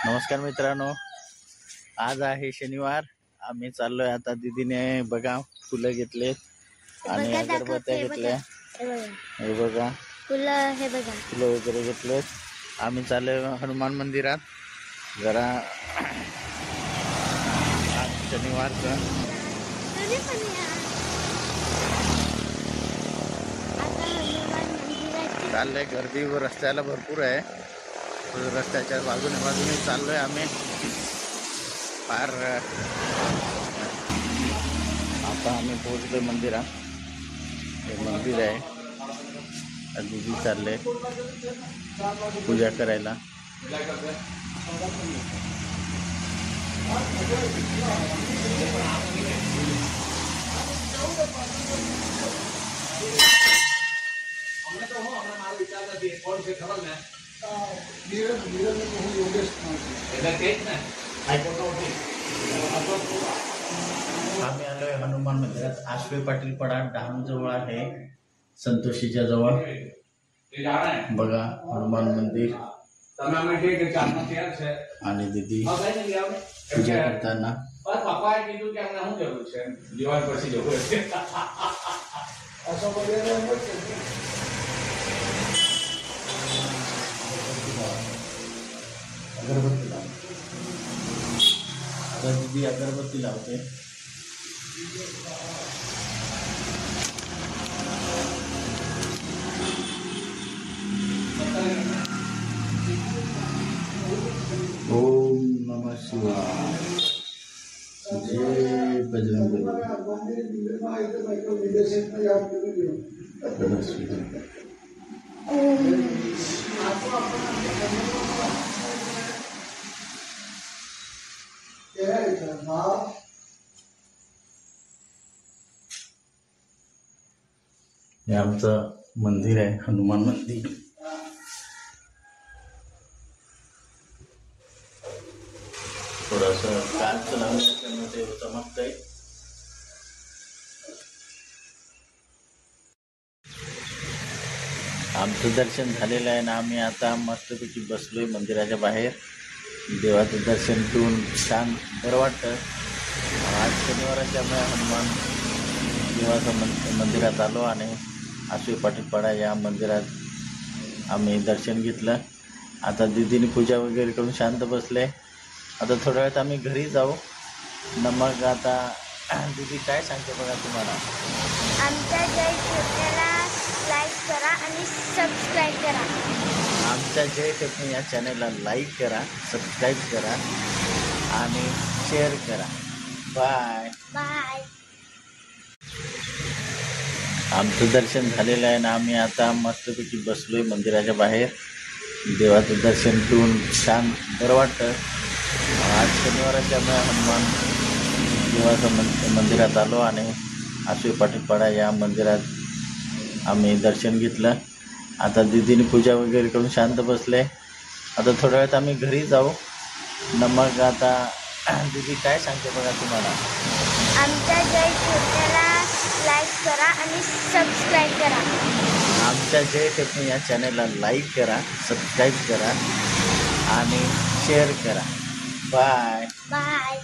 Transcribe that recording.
नमस्कार मित्रांनो, आज आहे शनिवार। आम्ही चाललोय आता। दीदीने बघा फुलं घेतलेत आणि अगरबत्त्या घेतल्या। हे बघा फुलं वगैरे घेतलेत। आम्ही चाललोय हनुमान मंदिरात। जरा आज शनिवारचं चाललंय। गर्दी रस्त्याला भरपूर आहे। रस्त्याच्या बाजूने चाललोय आम्ही। फार आता आम्ही पोहोचलोय मंदिरात। हे मंदिर आहे। दीदी चालले पूजा करायला। आम्ही आलोय हनुमान मंदिरात। आश्वे पाटील पडाळ डहाणू जवळ आहे, संतोषीच्या जवळ। बघा हनुमान मंदिर आणि दीदी पूजा करताना। अगरबत्ती लावते। दीदी अगरबत्ती लावते। ओम नमः शिवाय। जय बजरंग हे आमचं मंदिर आहे, हनुमान मंदिर। थोडंसं काच लावल्यामुळे चमकतंय। आमचं दर्शन झालेलं आहे ना। आम्ही आता मस्तपैकी बसलोय मंदिराच्या बाहेर। देवाचं दर्शन घेऊन छान बरं वाटतं। आज शनिवार असल्यामुळे हनुमान देवाचं मंदिरात आलो आणि आश्वे पाटील पडाळ या मंदिरात आम्ही दर्शन घेतलं। आता दीदीने पूजा वगैरे करून शांत बसले। आता थोड्या वेळात आम्ही घरी जाऊ न मग आता दीदी काय सांगते बघा तुम्हाला। आमच्या जय टेक्नीला लाईक करा आणि सबस्क्राईब करा। आमच्या जय टेक्नी या चॅनलला लाईक करा, सबस्क्राईब करा आणि शेअर करा। Bye bye. आमचं दर्शन झालेलं आहे ना। आम्ही आता मस्तपैकी बसलोय मंदिराच्या बाहेर। देवाचं दर्शन घेऊन छान बरं वाटतं। आज शनिवार असल्यामुळे हनुमान देवाचं मंदिरात आलो आणि आश्वे पाटील पडाळ या मंदिरात आम्ही दर्शन घेतलं। आता दीदीने पूजा वगैरे करून शांत बसले। आता थोड्या वेळात आम्ही घरी जाऊ न मग आता दीदी काय सांगते बघा तुम्हाला। आमच्या जय टेक्नीला लाईक करा आणि सबस्क्राईब करा। आमच्या जय टेक्नी या चॅनलला लाईक करा, सबस्क्राईब करा आणि शेअर करा। Bye bye.